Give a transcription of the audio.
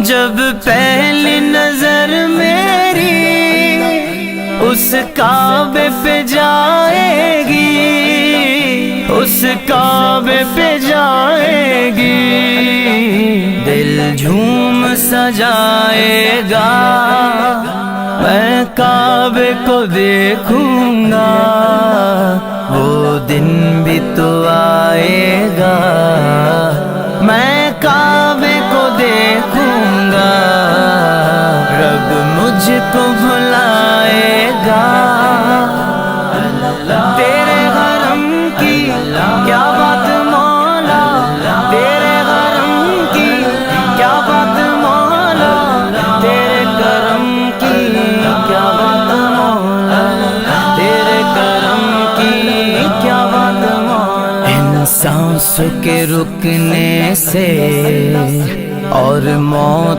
جب پہلی نظر میری اس کعبے پہ جائے گی، اس کعبے پہ جائے گی، دل جھوم سجائے گا، میں کعبے کو دیکھوں گا، وہ دن بھی تو آئے گا، میں کعبے کو دیکھوں گا، رب مجھ کو بھلائے گا۔ تیرے حرم کی کیا بات مولا، تیرے حرم کی کیا بات مولا، تیرے کرم کی کیا بات مولا، تیرے کرم کی کیا بات مولا۔ ان سانسوں کے رکنے سے اور موت